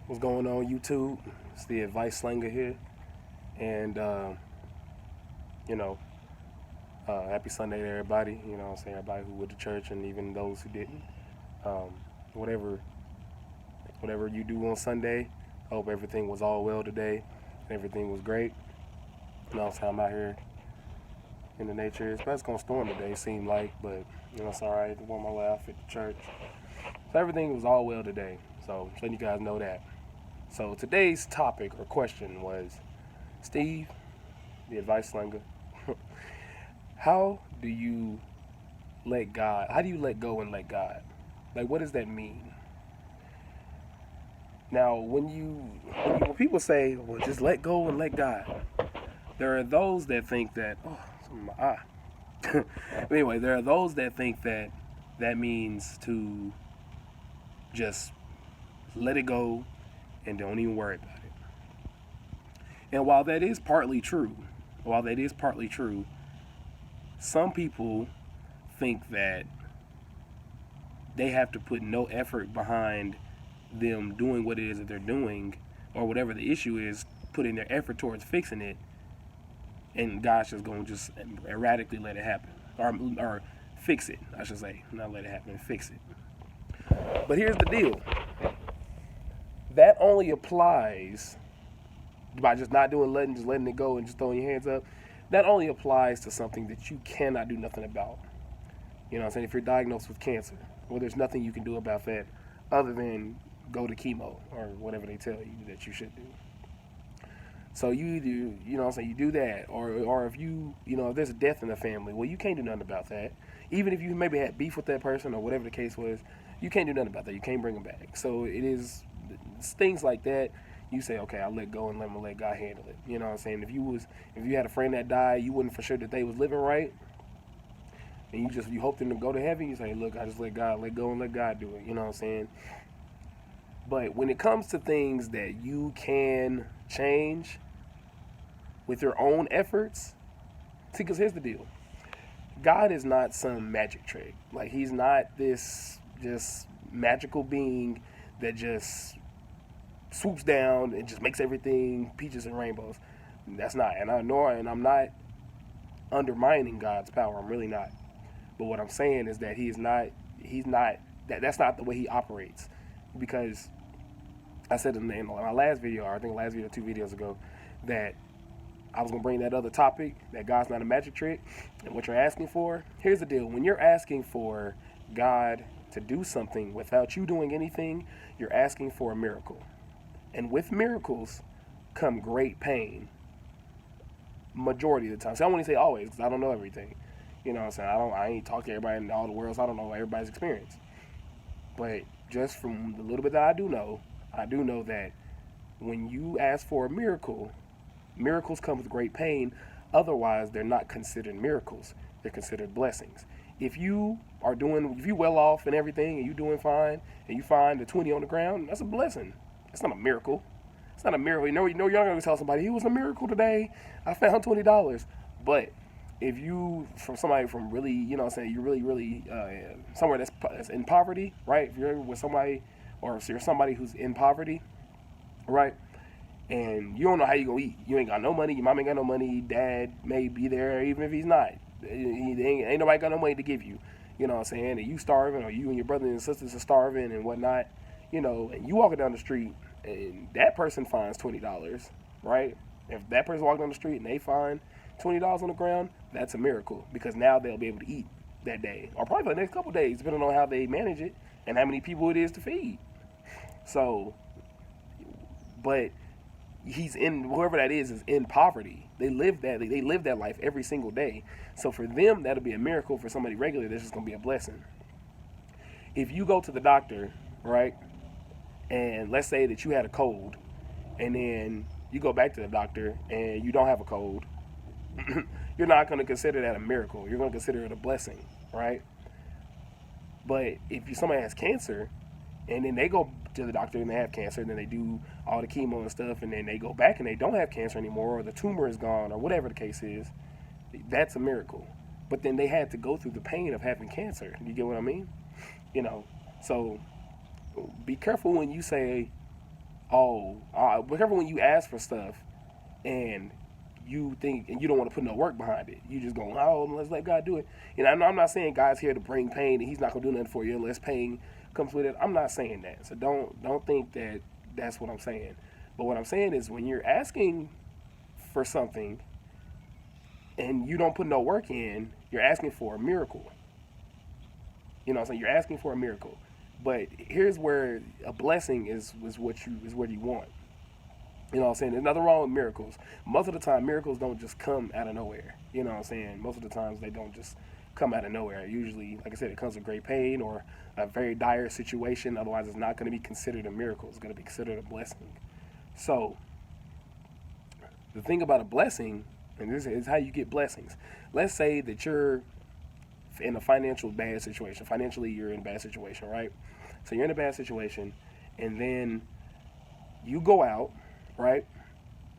What's going on, YouTube? It's the Advice Slinger here, and you know, happy Sunday to everybody. You know, what I'm saying everybody who went to church, and even those who didn't. Um, whatever, whatever you do on Sunday, I hope everything was all well today, and everything was great. You know, what I'm saying I'm out here in the nature. It's gonna storm today, seemed like, but it's all right. I wore my little outfit to church, so everything was all well today. So, just letting you guys know that. So today's topic or question was, Steve, the advice slinger, how do you let God? How do you let go and let God? Like, what does that mean? Now, when people say, "Well, just let go and let God," there are those that think that, oh, it's in my eye. Anyway, there are those that think that that means to just let it go and don't even worry about it. And while that is partly true, some people think that they have to put no effort behind them doing what it is that they're doing, or whatever the issue is, putting their effort towards fixing it, and God's just going to just erratically let it happen, or fix it, I should say, not let it happen, fix it. But here's the deal: that only applies by just not doing, just letting it go and just throwing your hands up. That only applies to something that you cannot do nothing about. You know what I'm saying? If you're diagnosed with cancer, well, there's nothing you can do about that other than go to chemo or whatever they tell you that you should do. So you do, you know what I'm saying, you do that. Or if if there's a death in the family, well, you can't do nothing about that. Even if you maybe had beef with that person or whatever the case was, you can't do nothing about that. You can't bring them back. So it's things like that. You say, okay, I'll let go and let God handle it. You know what I'm saying? If you had a friend that died, you wasn't for sure that they was living right, and you hope them to go to heaven, you say, look, I just let go and let God do it. You know what I'm saying? But when it comes to things that you can change with your own efforts, see, because here's the deal: God is not some magic trick. Like, He's not this just magical being that just swoops down and just makes everything peaches and rainbows. That's not, and I'm not undermining God's power. I'm really not. But what I'm saying is that he's not that's not the way he operates. Because I said in my last video, or I think last video 2 videos ago, that I was gonna bring that other topic, that God's not a magic trick, and what you're asking for. Here's the deal: when you're asking for God to do something without you doing anything, you're asking for a miracle. And with miracles come great pain. Majority of the time. So I don't want to say always, because I don't know everything. You know what I'm saying? I ain't talked to everybody in all the world, so I don't know everybody's experience. But just from the little bit that I do know that when you ask for a miracle, miracles come with great pain. Otherwise, they're not considered miracles. They're considered blessings. If you well off and everything, and you doing fine, and you find the 20 on the ground, that's a blessing. It's not a miracle. It's not a miracle. You're not going to tell somebody, it was a miracle today. I found $20. But if you, from somebody from really, you're really, really somewhere that's in poverty, right? If you're with somebody, or if you're somebody who's in poverty, right? And you don't know how you gonna eat. You ain't got no money. Your mom ain't got no money. Dad may be there, even if he's not. Ain't nobody got no money to give you. You know what I'm saying? And you starving, or you and your brothers and sisters are starving and whatnot. And you walking down the street, and that person finds $20, right? If that person walking down the street and they find $20 on the ground, that's a miracle, because now they'll be able to eat that day, or probably for the next couple of days, depending on how they manage it and how many people it is to feed. So, but whoever that is in poverty. They live that life every single day. So for them, that'll be a miracle. For somebody regular, that's just gonna be a blessing. If you go to the doctor, right, and let's say that you had a cold, and then you go back to the doctor and you don't have a cold, you're not going to consider that a miracle. You're going to consider it a blessing, right? But if somebody has cancer, and then they go to the doctor and they have cancer, and then they do all the chemo and stuff, and then they go back and they don't have cancer anymore, or the tumor is gone, or whatever the case is, that's a miracle. But then they had to go through the pain of having cancer. You get what I mean? So be careful when you say, oh, whatever, when you ask for stuff and you think and you don't want to put no work behind it, you just go, oh, let's let God do it. And I'm not saying God's here to bring pain and He's not gonna do nothing for you unless pain comes with it. I'm not saying that. So don't think that that's what I'm saying. But what I'm saying is when you're asking for something and you don't put no work in, you're asking for a miracle. You know what I'm saying? You're asking for a miracle. But here's where a blessing is what you want. You know what I'm saying? There's nothing wrong with miracles. Most of the time, miracles don't just come out of nowhere. You know what I'm saying? Most of the times, they don't just come out of nowhere. Usually, like I said, it comes with great pain or a very dire situation. Otherwise, it's not going to be considered a miracle. It's going to be considered a blessing. So, the thing about a blessing, and this is how you get blessings. Let's say that you're in a financial bad situation. Financially, you're in a bad situation, right? So, you're in a bad situation, and then you go out, right?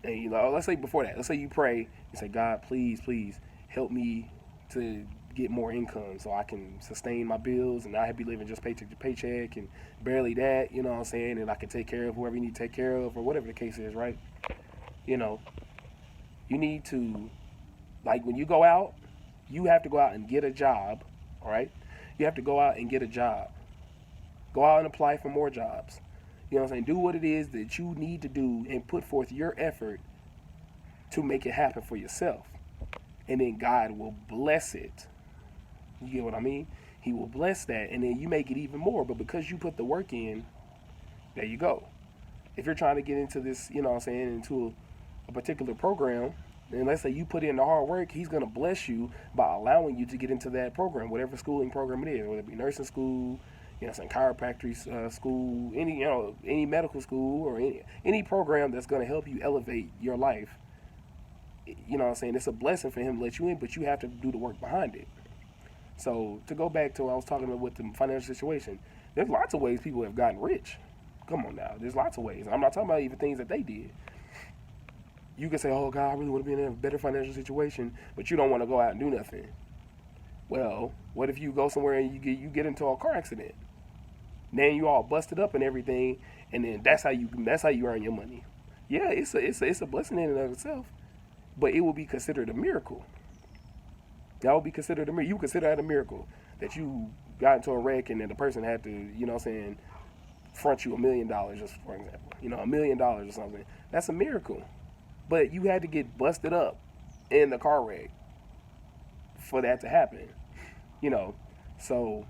And you know, let's say before that, let's say you pray, you say, God, please, please help me to get more income so I can sustain my bills and not be living just paycheck to paycheck and barely that, you know what I'm saying? And I can take care of whoever you need to take care of or whatever the case is, right? You know, you need to, like when you go out, you have to go out and get a job, all right? You have to go out and get a job. Go out and apply for more jobs. You know what I'm saying? Do what it is that you need to do and put forth your effort to make it happen for yourself. And then God will bless it. You get what I mean? He will bless that, and then you make it even more. But because you put the work in, there you go. If you're trying to get into this, you know what I'm saying, into a particular program, and let's say you put in the hard work, He's going to bless you by allowing you to get into that program, whatever schooling program it is, whether it be nursing school, you know, some chiropractic school, any medical school, or any program that's going to help you elevate your life. You know what I'm saying? It's a blessing for Him to let you in, but you have to do the work behind it. So to go back to what I was talking about with the financial situation, there's lots of ways people have gotten rich. Come on now, there's lots of ways. I'm not talking about even things that they did. You can say, oh God, I really want to be in a better financial situation, but you don't want to go out and do nothing. Well, what if you go somewhere and you get into a car accident? Then you all busted up and everything, and then that's how you earn your money. Yeah, it's a blessing in and of itself, but it will be considered a miracle. That would be considered a miracle. You consider that a miracle that you got into a wreck and then the person had to, you know what I'm saying, front you $1 million, just for example. You know, $1 million or something. That's a miracle. But you had to get busted up in the car wreck for that to happen. You know, so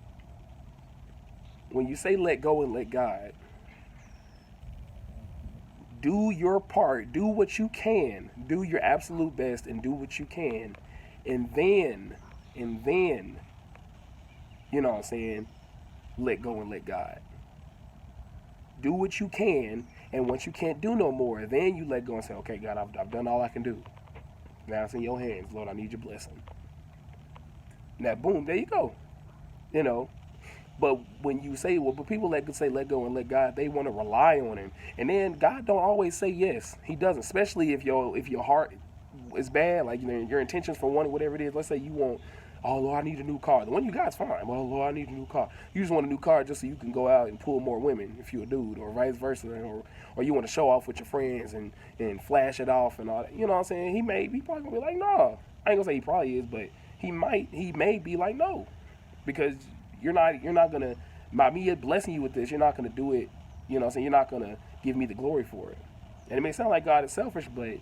when you say let go and let God, do your part, do what you can, do your absolute best and do what you can, and then, you know what I'm saying, let go and let God. Do what you can, and once you can't do no more, then you let go and say, okay, God, I've done all I can do. Now it's in your hands, Lord, I need your blessing. Now, boom, there you go. You know, but when you say, well, but people that could say let go and let God, they want to rely on Him, and then God don't always say yes. He doesn't, especially if your heart is bad, like, you know, your intentions for wanting whatever it is. Let's say you want, oh Lord, I need a new car. The one you got's fine. Well, Lord, I need a new car. You just want a new car just so you can go out and pull more women if you're a dude, or vice versa, or you want to show off with your friends and flash it off and all that. You know what I'm saying? He probably gonna be like, no. I ain't gonna say he probably is, but he may be like, no, because you're not gonna, by me blessing you with this, you're not gonna do it. You know what I'm saying? You're not gonna give me the glory for it. And it may sound like God is selfish, but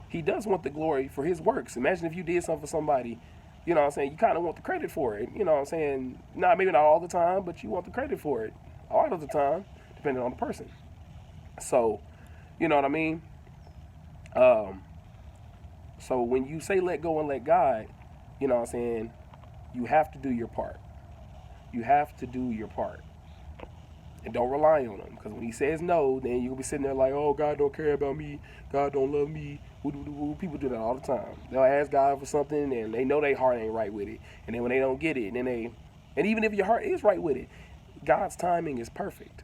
He does want the glory for His works. Imagine if you did something for somebody, you know what I'm saying, you kind of want the credit for it. You know what I'm saying? Maybe not all the time, but you want the credit for it a lot of the time, depending on the person. So, you know what I mean? So when you say let go and let God, you know what I'm saying, you have to do your part. You have to do your part. And don't rely on Him. Because when He says no, then you'll be sitting there like, oh, God don't care about me. God don't love me. People do that all the time. They'll ask God for something and they know their heart ain't right with it. And then when they don't get it, and even if your heart is right with it, God's timing is perfect.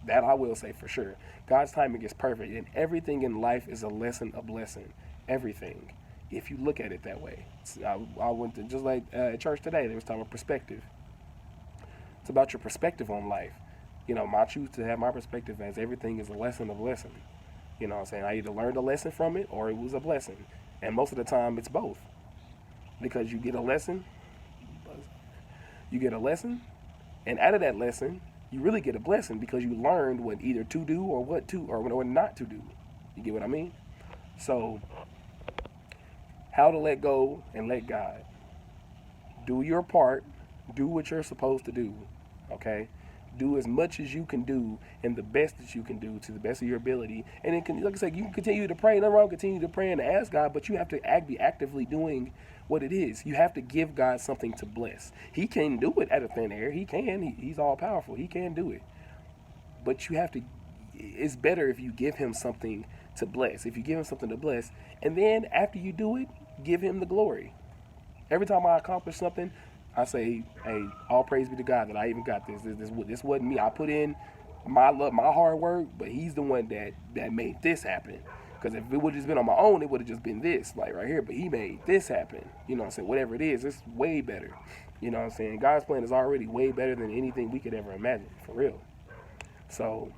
That I will say for sure. God's timing is perfect. And everything in life is a lesson, a blessing. Everything. If you look at it that way. I went to, just like at church today, they was talking about perspective. It's about your perspective on life. My choose to have my perspective as everything is a lesson of lesson. You know what I'm saying? I either learned a lesson from it or it was a blessing. And most of the time it's both. Because you get a lesson, and out of that lesson, you really get a blessing because you learned what either to do or what not to do. You get what I mean? So, how to let go and let God. Do your part. Do what you're supposed to do. Okay? Do as much as you can do and the best that you can do to the best of your ability. And then, like I said, you can continue to pray. Nothing wrong, continue to pray and to ask God, but you have to be actively doing what it is. You have to give God something to bless. He can do it out of thin air. He can. He's all powerful. He can do it. But you have to. It's better if you give him something to bless. If you give him something to bless, and then after you do it, give him the glory. Every time I accomplish something, I say, "Hey, all praise be to God that I even got this. This wasn't me. I put in my hard work, but He's the one that made this happen. Because if it would have just been on my own, it would have just been this, like right here. But He made this happen. You know what I'm saying? Whatever it is, it's way better. You know what I'm saying? God's plan is already way better than anything we could ever imagine, for real. So,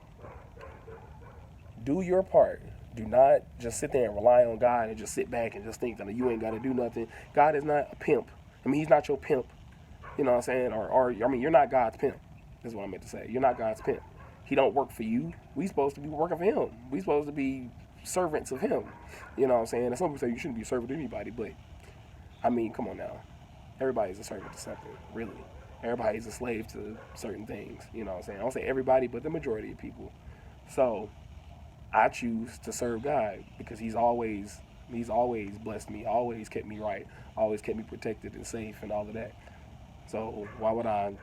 do your part. Do not just sit there and rely on God and just sit back and just think that you ain't got to do nothing. God is not a pimp. I mean, He's not your pimp. You know what I'm saying? Or I mean, you're not God's pimp. That's what I meant to say. You're not God's pimp. He don't work for you. We supposed to be working for Him. We supposed to be servants of Him. You know what I'm saying? And some people say you shouldn't be a servant to anybody, but I mean, come on now. Everybody's a servant to something, really. Everybody's a slave to certain things. You know what I'm saying? I don't say everybody, but the majority of people. So I choose to serve God because He's always blessed me, always kept me right, always kept me protected and safe and all of that. So why would I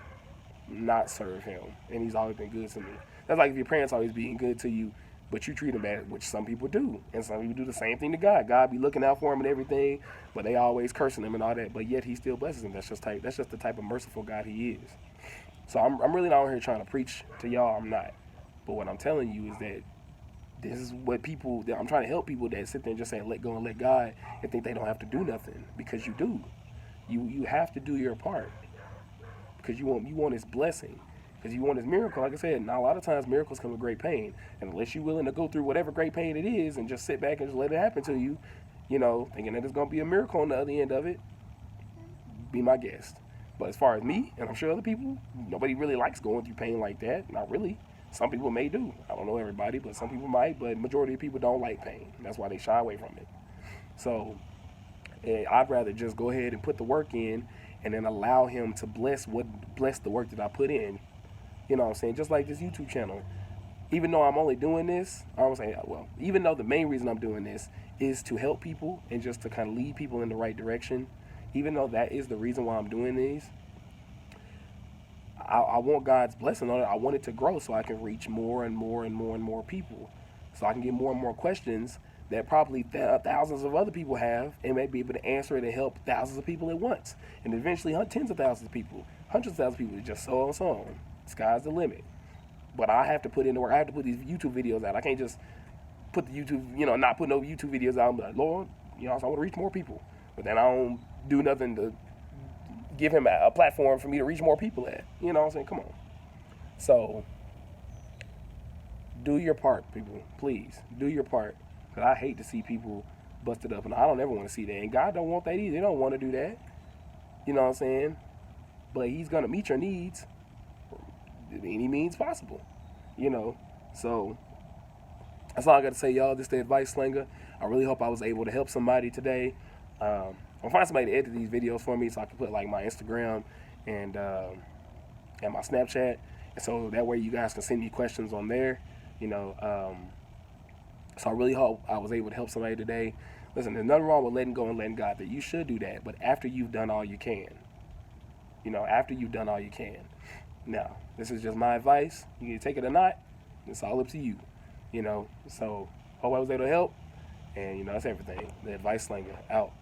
not serve Him? And He's always been good to me. That's like if your parents always being good to you, but you treat them bad, which some people do. And some people do the same thing to God. God be looking out for them and everything, but they always cursing them and all that. But yet He still blesses them. That's just the type of merciful God He is. So I'm really not out here trying to preach to y'all. I'm not. But what I'm telling you is that this is what I'm trying to help people that sit there and just say, let go and let God, and think they don't have to do nothing, because you do. You have to do your part. Because you want His blessing, because you want His miracle. Like I said, now a lot of times miracles come with great pain, and unless you're willing to go through whatever great pain it is and just sit back and just let it happen to you, thinking that it's going to be a miracle on the other end of it, be my guest. But as far as me, and I'm sure other people, nobody really likes going through pain like that. Not really. Some people may do. I don't know everybody, but some people might. But majority of people don't like pain. That's why they shy away from it. So I'd rather just go ahead and put the work in, and then allow Him to bless the work that I put in. You know what I'm saying? Just like this YouTube channel. Even though I'm only doing this, even though the main reason I'm doing this is to help people and just to kind of lead people in the right direction, even though that is the reason why I'm doing these, I want God's blessing on it. I want it to grow so I can reach more and more and more and more people. So I can get more and more questions that probably thousands of other people have, and may be able to answer it and help thousands of people at once. And eventually tens of thousands of people, hundreds of thousands of people, just so on and so on. Sky's the limit. But I have to put in the work. I have to put these YouTube videos out. I can't just put the YouTube, not put no YouTube videos out. I'm like, Lord, I want to reach more people. But then I don't do nothing to give Him a platform for me to reach more people at. You know what I'm saying? Come on. So, do your part, people. Please, do your part. Because I hate to see people busted up. And I don't ever want to see that. And God don't want that either. He don't want to do that. You know what I'm saying? But He's going to meet your needs any means possible. So that's all I got to say, y'all. This is the Advice Slinger. I really hope I was able to help somebody today. I'll find somebody to edit these videos for me so I can put like my Instagram and my Snapchat, and so that way you guys can send me questions on there. So I really hope I was able to help somebody today. Listen, there's nothing wrong with letting go and letting God. That you should do that, but after you've done all you can. After you've done all you can. Now, this is just my advice. You can take it or not. It's all up to you. So hope I was able to help. And that's everything. The Advice Slinger out.